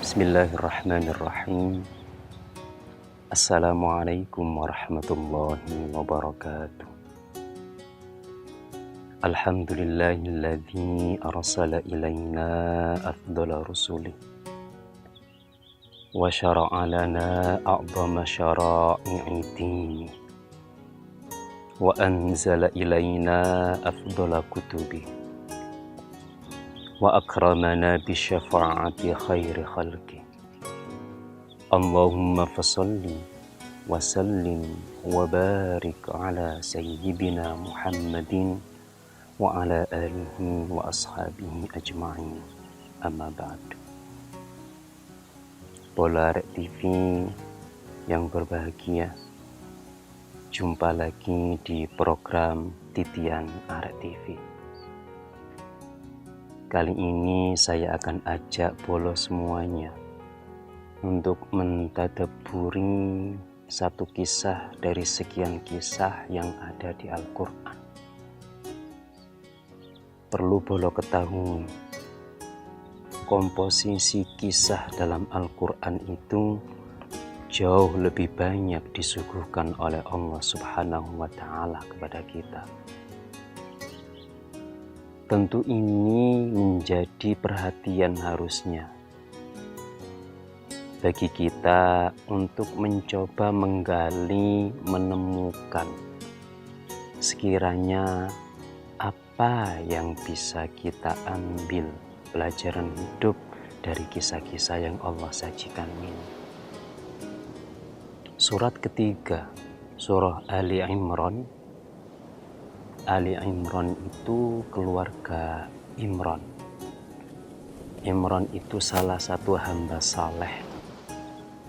Bismillahirrahmanirrahim. Assalamualaikum warahmatullahi wabarakatuh. Alhamdulillahilladzi arsala ilaina afdhala rusulih wa syara'a lana a'zama syara'i'i dini wa anzala ilaina afdhala kutubih wa akramana bisyafa'ati khairi khalqi. Allahumma fasalli wa sallim wa barik ala sayyidina Muhammadin wa ala alihi wa ashabihi ajma'in. Amma ba'du. Polar TV yang berbahagia, jumpa lagi di program Titian Arek TV. Kali ini saya akan ajak bolo semuanya untuk mentadabburi satu kisah dari sekian kisah yang ada di Al-Quran. Perlu bolo ketahui, komposisi kisah dalam Al-Quran itu jauh lebih banyak disuguhkan oleh Allah Subhanahu wa Ta'ala kepada kita. Tentu ini menjadi perhatian harusnya bagi kita untuk mencoba menggali, menemukan sekiranya apa yang bisa kita ambil pelajaran hidup dari kisah-kisah yang Allah sajikan ini. Surat ketiga, surah Ali Imran. Ali Imran itu keluarga Imran. Imran itu salah satu hamba saleh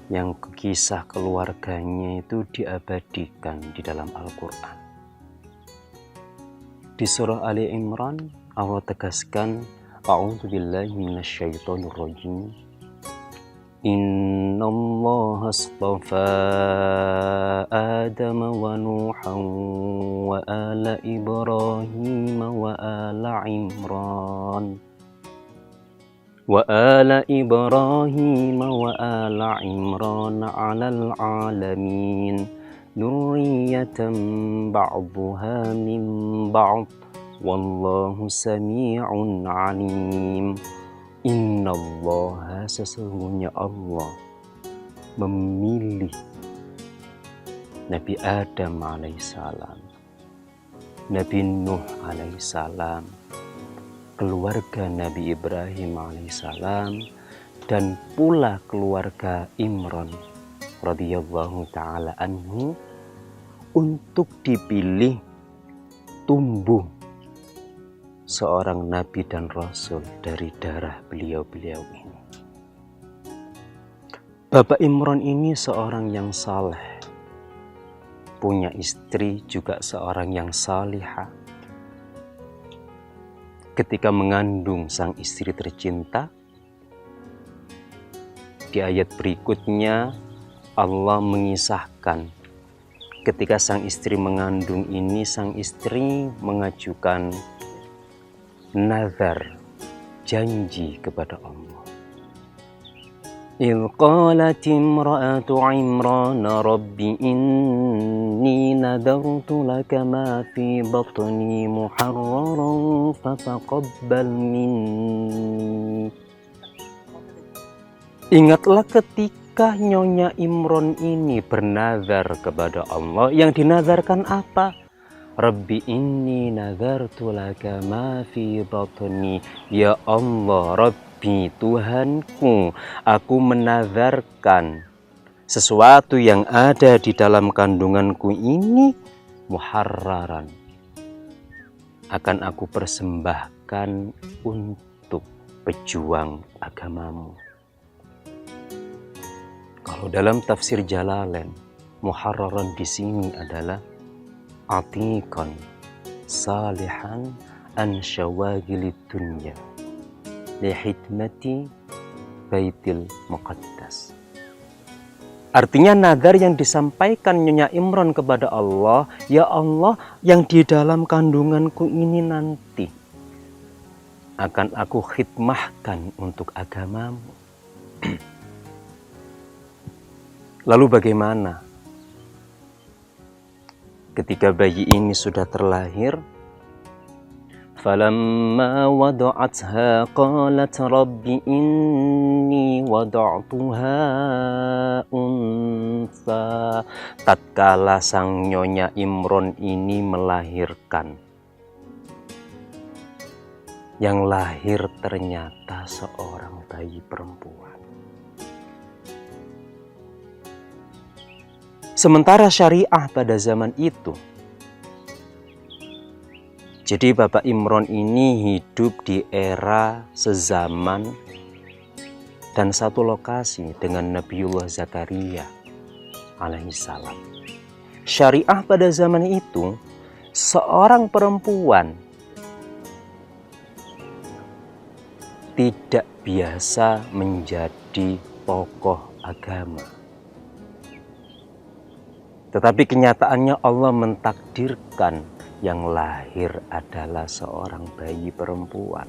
yang kisah keluarganya itu diabadikan di dalam Al-Quran. Di surah Ali Imran, Allah tegaskan, A'udzubillahi minasyaitonirrajim. Inna Allah astafa Adam wa Nuhan wa ala Ibrahim wa ala Imran alal alamin dzurriyyatan ba'dhuha min ba'd wallahu sami'un 'alim. Innallaha, sesungguhnya Allah memilih Nabi Adam alaihissalam, Nabi Nuh alaihissalam, keluarga Nabi Ibrahim alaihissalam, dan pula keluarga Imran radhiyallahu ta'ala anhu untuk dipilih tumbuh seorang nabi dan rasul dari darah beliau-beliau ini. Bapak Imran ini seorang yang saleh, punya istri juga seorang yang salihah. Ketika mengandung sang istri tercinta, di ayat berikutnya Allah mengisahkan ketika sang istri mengandung ini, sang istri mengajukan nazar, janji kepada Allah. إذ قالت امرأة عمران رب إني نذرت لك ما في بطني محررا فتقبل مني. Ingatlah ketika Nyonya Imran ini bernazar kepada Allah. Yang dinazarkan apa? Rabbi inni nazartu laka ma fi batni. Ya Allah, Rabbi, Tuhanku, aku menazarkan sesuatu yang ada di dalam kandunganku ini muharraran, akan aku persembahkan untuk pejuang agamamu. Kalau dalam tafsir Jalalain, muharraran di sini adalah atiqan salihan an syawagilid dunya li hikmati baitil muqaddas. Artinya nazar yang disampaikan Nyonya Imran kepada Allah, ya Allah, yang di dalam kandunganku ini nanti akan aku khidmahkan untuk agamamu. Lalu bagaimana ketika bayi ini sudah terlahir? Falamma wada'atha qalat rabbi inni wada'tuha untha. Tatkala sang Nyonya Imron ini melahirkan, yang lahir ternyata seorang bayi perempuan. Sementara syariah pada zaman itu, jadi Bapak Imron ini hidup di era sezaman dan satu lokasi dengan Nabiullah Zakaria alaihissalam. Syariah pada zaman itu, seorang perempuan tidak biasa menjadi tokoh agama. Tetapi kenyataannya Allah mentakdirkan yang lahir adalah seorang bayi perempuan.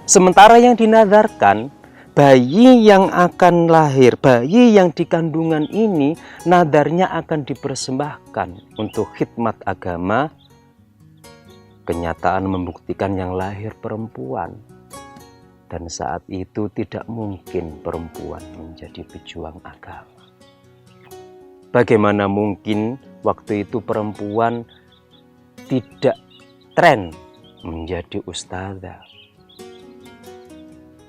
Sementara yang dinadarkan, bayi yang akan lahir, bayi yang di kandungan ini, nadarnya akan dipersembahkan untuk khidmat agama. Kenyataan membuktikan yang lahir perempuan. Dan saat itu tidak mungkin perempuan menjadi pejuang agama. Bagaimana mungkin waktu itu perempuan tidak tren menjadi ustazah?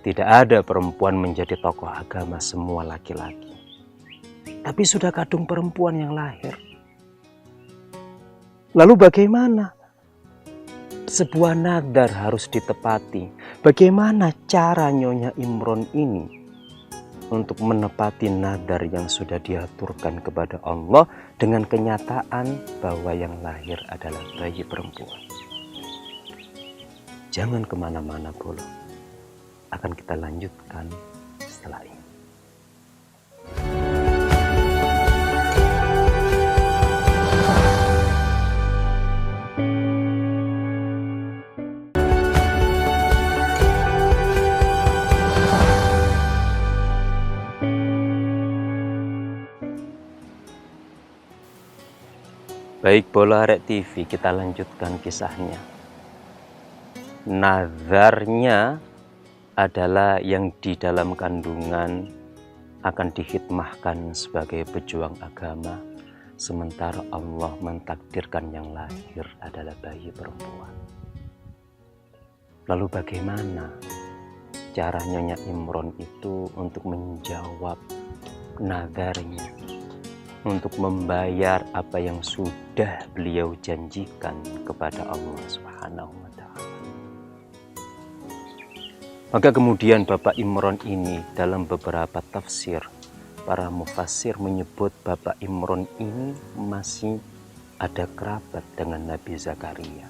Tidak ada perempuan menjadi tokoh agama, semua laki-laki. Tapi sudah kadung perempuan yang lahir. Lalu bagaimana? Sebuah nadar harus ditepati. Bagaimana cara Nyonya Imron ini untuk menepati nadar yang sudah diaturkan kepada Allah dengan kenyataan bahwa yang lahir adalah bayi perempuan. Jangan kemana-mana bolo. Akan kita lanjutkan setelah ini. Baik Bola Arek TV, kita lanjutkan kisahnya. Nazarnya adalah yang di dalam kandungan akan dihikmahkan sebagai pejuang agama, sementara Allah mentakdirkan yang lahir adalah bayi perempuan. Lalu bagaimana cara Nyonya Imron itu untuk menjawab nazarnya, untuk membayar apa yang sudah beliau janjikan kepada Allah Subhanahu wa Ta'ala? Maka kemudian Bapak Imron ini dalam beberapa tafsir, para mufassir menyebut Bapak Imron ini masih ada kerabat dengan Nabi Zakaria.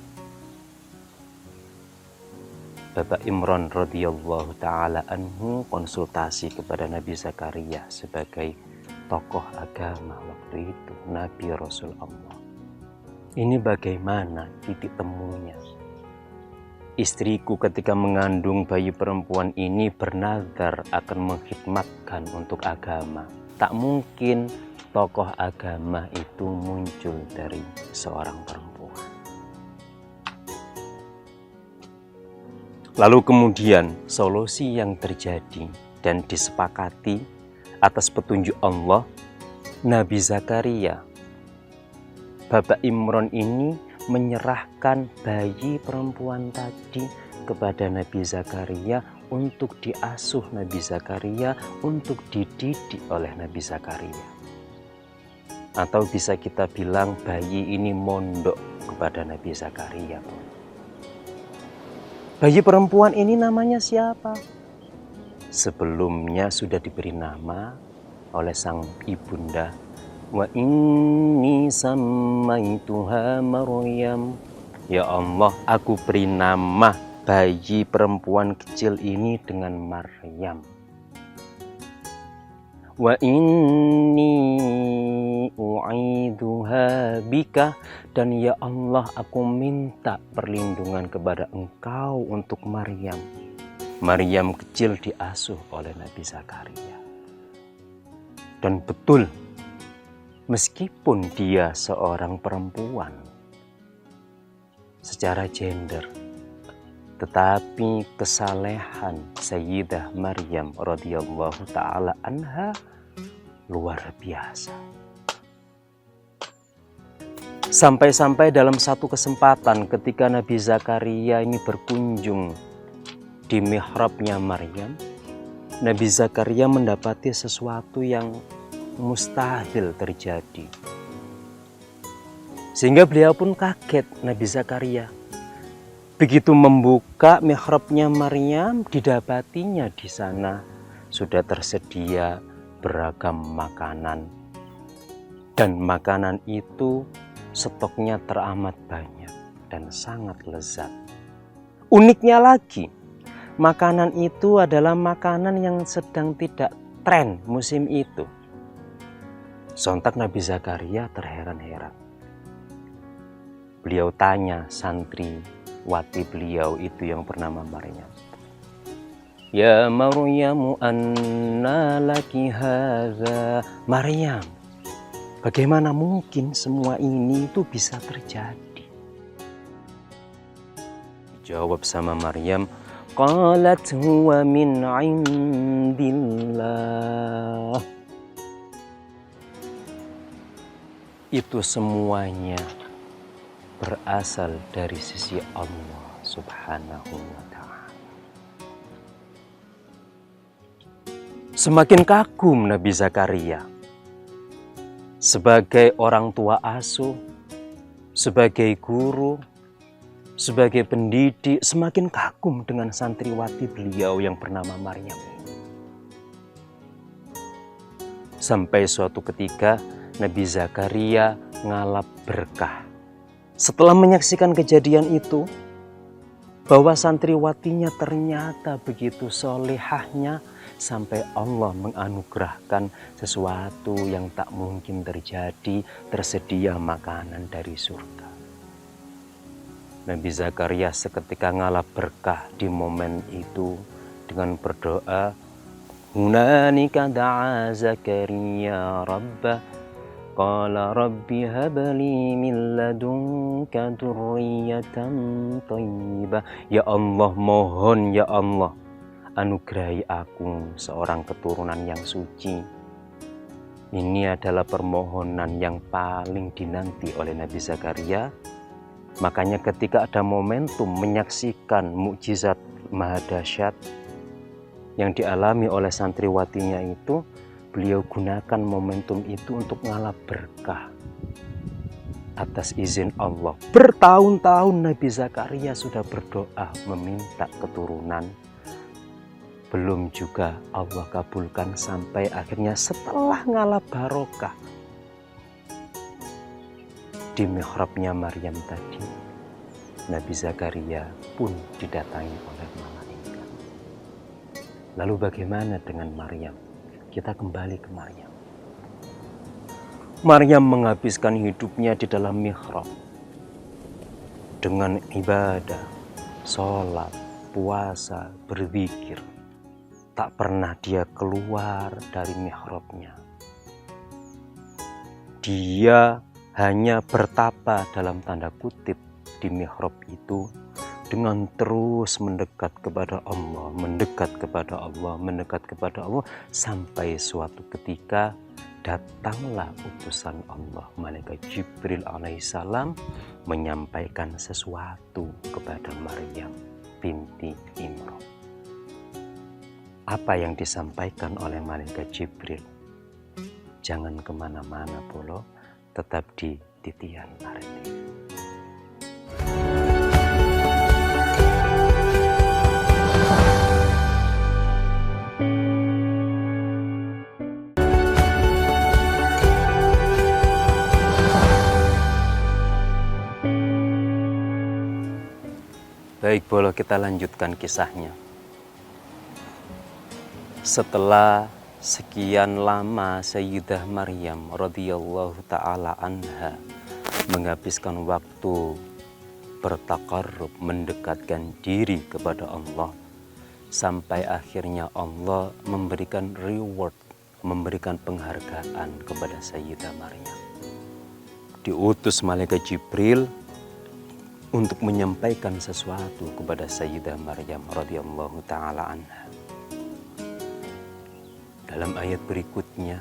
Bapak Imron radhiyallahu ta'ala anhu konsultasi kepada Nabi Zakaria sebagai tokoh agama waktu itu, Nabi Rasul Allah. Ini bagaimana titik temunya? Istriku ketika mengandung bayi perempuan ini bernazar akan mengkhidmatkan untuk agama. Tak mungkin tokoh agama itu muncul dari seorang perempuan. Lalu kemudian solusi yang terjadi dan disepakati atas petunjuk Allah, Nabi Zakaria, Bapak Imron ini menyerahkan bayi perempuan tadi kepada Nabi Zakaria untuk diasuh Nabi Zakaria, untuk dididik oleh Nabi Zakaria. Atau bisa kita bilang bayi ini mondok kepada Nabi Zakaria. Bayi perempuan ini namanya siapa? Sebelumnya sudah diberi nama oleh sang ibunda. Wa inni sammaituha Maryam. Ya Allah, aku beri nama bayi perempuan kecil ini dengan Maryam. Wa inni u'idzuha bika, dan ya Allah, aku minta perlindungan kepada Engkau untuk Maryam. Maryam kecil diasuh oleh Nabi Zakaria. Dan betul, meskipun dia seorang perempuan secara gender, tetapi kesalehan Sayyidah Maryam radhiyallahu ta'ala anha luar biasa. Sampai-sampai dalam satu kesempatan ketika Nabi Zakaria ini berkunjung di mihrabnya Maryam, Nabi Zakaria mendapati sesuatu yang mustahil terjadi. Sehingga beliau pun kaget, Nabi Zakaria. Begitu membuka mihrabnya Maryam, didapatinya di sana sudah tersedia beragam makanan. Dan makanan itu stoknya teramat banyak dan sangat lezat. Uniknya lagi, makanan itu adalah makanan yang sedang tidak tren musim itu. Sontak Nabi Zakaria terheran-heran. Beliau tanya santri wati beliau itu yang bernama Maryam. Ya Maryamu anna laki hadza. Maryam, bagaimana mungkin semua ini itu bisa terjadi? Jawab sama Maryam, qalat huwa min indillah. Itu semuanya berasal dari sisi Allah Subhanahu wa ta'ala. Semakin kagum Nabi Zakaria sebagai orang tua asuh, sebagai guru, sebagai pendidik, semakin kagum dengan santriwati beliau yang bernama Maryam. Sampai suatu ketika Nabi Zakaria ngalap berkah. Setelah menyaksikan kejadian itu, bahwa santriwatinya ternyata begitu solehahnya sampai Allah menganugerahkan sesuatu yang tak mungkin terjadi, tersedia makanan dari surga. Nabi Zakaria seketika ngalap berkah di momen itu dengan berdoa, Hunanika da'a Zakaria Rabbah, Qala Rabbi habli min ladunka dzurriyyatan thayyibah. Ya Allah, mohon ya Allah, anugerahi aku seorang keturunan yang suci. Ini adalah permohonan yang paling dinanti oleh Nabi Zakaria. Makanya ketika ada momentum menyaksikan mukjizat maha dahsyat yang dialami oleh santriwatinya itu, beliau gunakan momentum itu untuk ngalap berkah atas izin Allah. Bertahun-tahun Nabi Zakaria sudah berdoa meminta keturunan. Belum juga Allah kabulkan sampai akhirnya setelah ngalap barokah di mihrabnya Maryam tadi, Nabi Zakaria pun didatangi oleh malaikat. Lalu bagaimana dengan Maryam? Kita kembali ke Maryam. Maryam menghabiskan hidupnya di dalam mihrab dengan ibadah, sholat, puasa, berzikir. Tak pernah dia keluar dari mihrabnya. Dia hanya bertapa dalam tanda kutip di mihrab itu dengan terus mendekat kepada Allah, mendekat kepada Allah, mendekat kepada Allah, sampai suatu ketika datanglah utusan Allah, malaikat Jibril alaihissalam, menyampaikan sesuatu kepada Maryam binti Imran. Apa yang disampaikan oleh malaikat Jibril? Jangan kemana-mana polo, tetap di Titian Arti. Baik, boleh kita lanjutkan kisahnya. Setelah sekian lama Sayyidah Maryam radhiyallahu ta'ala anha menghabiskan waktu bertaqarrub, mendekatkan diri kepada Allah, sampai akhirnya Allah memberikan reward, memberikan penghargaan kepada Sayyidah Maryam. Diutus malaikat Jibril untuk menyampaikan sesuatu kepada Sayyidah Maryam radhiyallahu taala anha. Dalam ayat berikutnya,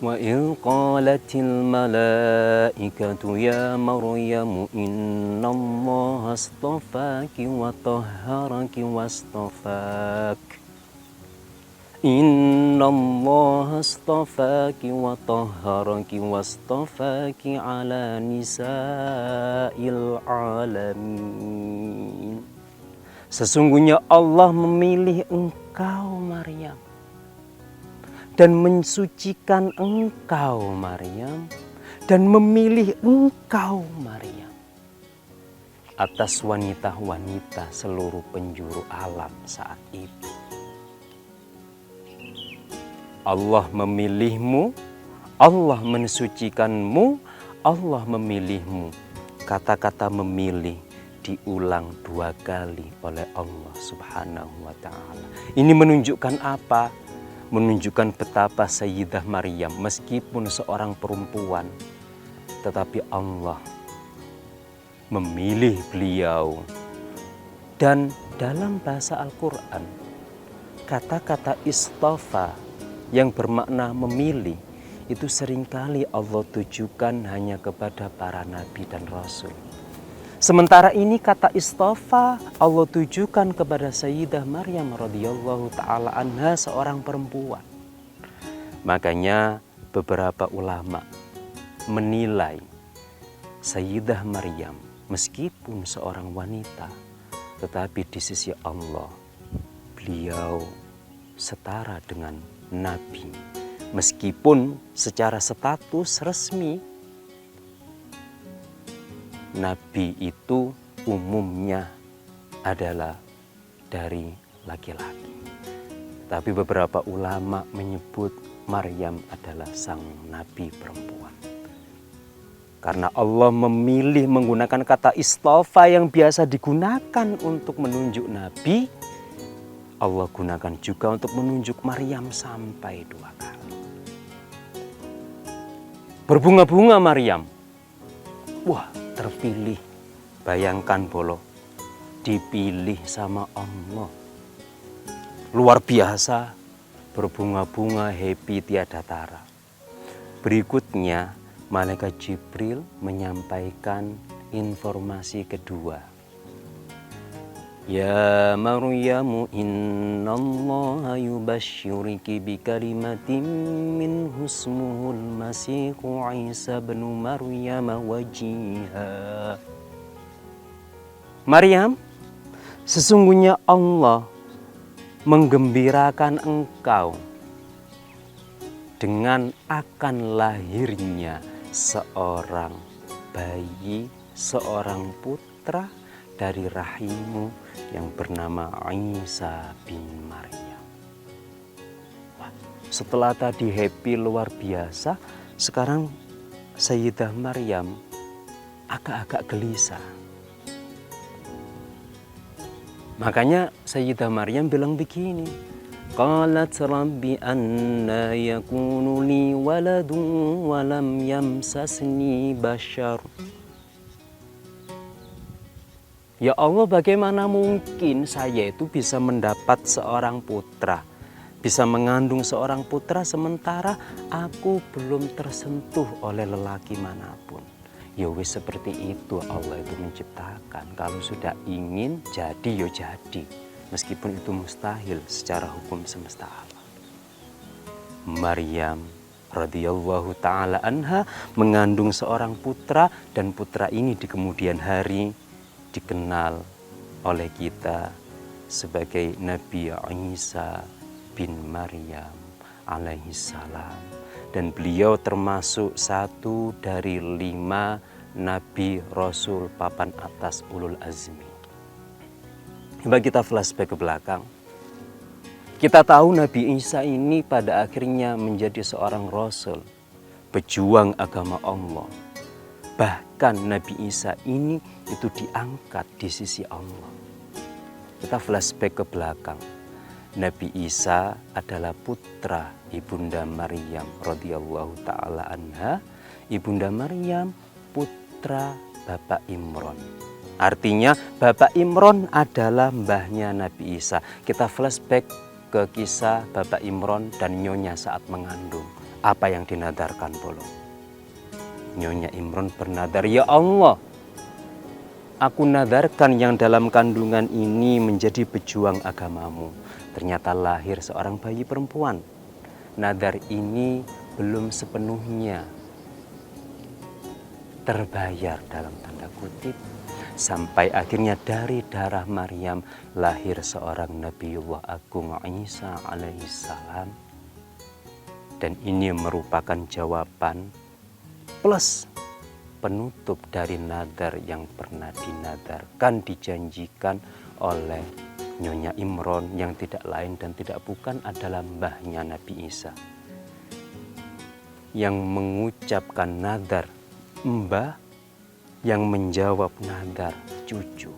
wa in qalatil malaikatu ya Maryam innallaha astafaki wa tahharaki wastafak. Innallaha astafaki wa tahharaki wastafaki ala nisa'il alamin. Sesungguhnya Allah memilih engkau Maryam dan mensucikan engkau Maryam dan memilih engkau Maryam atas wanita-wanita seluruh penjuru alam saat itu. Allah memilihmu, Allah mensucikanmu, Allah memilihmu. Kata-kata memilih diulang 2 kali oleh Allah Subhanahu wa ta'ala. Ini menunjukkan apa? Menunjukkan betapa Sayyidah Maryam meskipun seorang perempuan, tetapi Allah memilih beliau. Dan dalam bahasa Al-Quran, kata-kata istafa yang bermakna memilih itu seringkali Allah tujukan hanya kepada para nabi dan rasul. Sementara ini kata istafa Allah tujukan kepada Sayyidah Maryam radhiyallahu taala anha, seorang perempuan. Makanya beberapa ulama menilai Sayyidah Maryam meskipun seorang wanita, tetapi di sisi Allah beliau setara dengan nabi. Meskipun secara status resmi nabi itu umumnya adalah dari laki-laki. Tapi beberapa ulama menyebut Maryam adalah sang nabi perempuan. Karena Allah memilih menggunakan kata istafa yang biasa digunakan untuk menunjuk nabi, Allah gunakan juga untuk menunjuk Maryam sampai 2 kali. Berbunga-bunga Maryam. Wah, terpilih. Bayangkan bolo, dipilih sama Allah. Luar biasa, berbunga-bunga, happy tiada tara. Berikutnya, malaikat Jibril menyampaikan informasi kedua. Ya Maryam innallaha yubashshiruki bikalimatin minhu ismuhul Masihu Isa bin Maryam wajiha. Maryam, sesungguhnya Allah menggembirakan engkau dengan akan lahirnya seorang bayi, seorang putra dari rahimmu yang bernama Isa bin Maryam. Wah, setelah tadi happy luar biasa, sekarang Sayyidah Maryam agak-agak gelisah. Makanya Sayyidah Maryam bilang begini, qalat rabbi anna yakunu li waladun wa lam yamsasni bashar. Ya Allah, bagaimana mungkin saya itu bisa mendapat seorang putra, bisa mengandung seorang putra sementara aku belum tersentuh oleh lelaki manapun. Ya wis seperti itu Allah itu menciptakan. Kalau sudah ingin jadi ya jadi, meskipun itu mustahil secara hukum semesta alam. Maryam radhiyallahu taala anha mengandung seorang putra, dan putra ini di kemudian hari dikenal oleh kita sebagai Nabi Isa bin Maryam alaihi salam, dan beliau termasuk 1 dari 5 Nabi Rasul papan atas ulul azmi. Coba kita flashback ke belakang. Kita tahu Nabi Isa ini pada akhirnya menjadi seorang Rasul, pejuang agama Allah. Bahkan Nabi Isa ini itu diangkat di sisi Allah. Kita flashback ke belakang. Nabi Isa adalah putra Ibunda Maryam radhiyallahu taala anha. Ibunda Maryam putra Bapak Imron. Artinya Bapak Imron adalah mbahnya Nabi Isa. Kita flashback ke kisah Bapak Imron dan nyonya saat mengandung. Apa yang dinadarkan Bolo? Nyonya Imron bernadar, ya Allah, aku nadarkan yang dalam kandungan ini menjadi pejuang agamamu. Ternyata lahir seorang bayi perempuan. Nadar ini belum sepenuhnya terbayar dalam tanda kutip. Sampai akhirnya dari darah Maryam lahir seorang Nabiullah Agung Isa alaihissalam. Dan ini merupakan jawaban plus penutup dari nadar yang pernah dinadarkan, dijanjikan oleh Nyonya Imron yang tidak lain dan tidak bukan adalah mbahnya Nabi Isa. Yang mengucapkan nadar mbah, yang menjawab nadar cucu.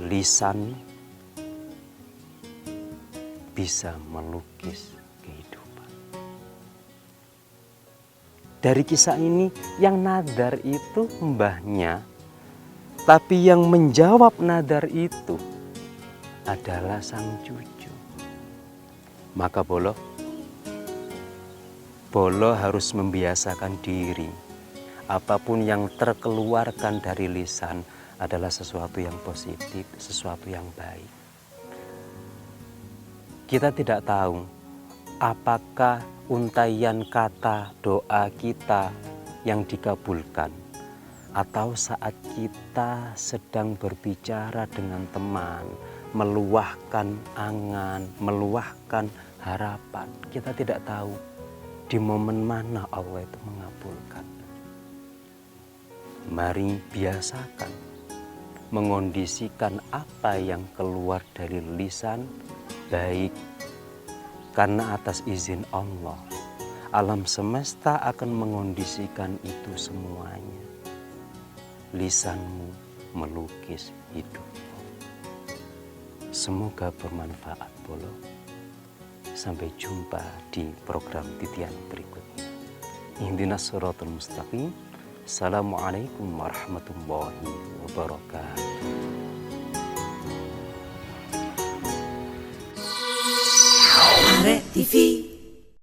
Lisan bisa melukis kehidupan. Dari kisah ini yang nadar itu mbahnya, tapi yang menjawab nadar itu adalah sang cucu. Maka Bolo harus membiasakan diri. Apapun yang terkeluarkan dari lisan adalah sesuatu yang positif, sesuatu yang baik. Kita tidak tahu apakah untaian kata doa kita yang dikabulkan, atau saat kita sedang berbicara dengan teman, meluahkan angan, meluahkan harapan. Kita tidak tahu di momen mana Allah itu mengabulkan. Mari biasakan mengondisikan apa yang keluar dari lisan baik, karena atas izin Allah alam semesta akan mengondisikan itu semuanya. Lisanmu melukis hidupmu. Semoga bermanfaat Bolo. Sampai jumpa di program titian berikutnya. Ihdinas shiratal mustaqim. Assalamualaikum warahmatullahi wabarakatuh. Arek TV.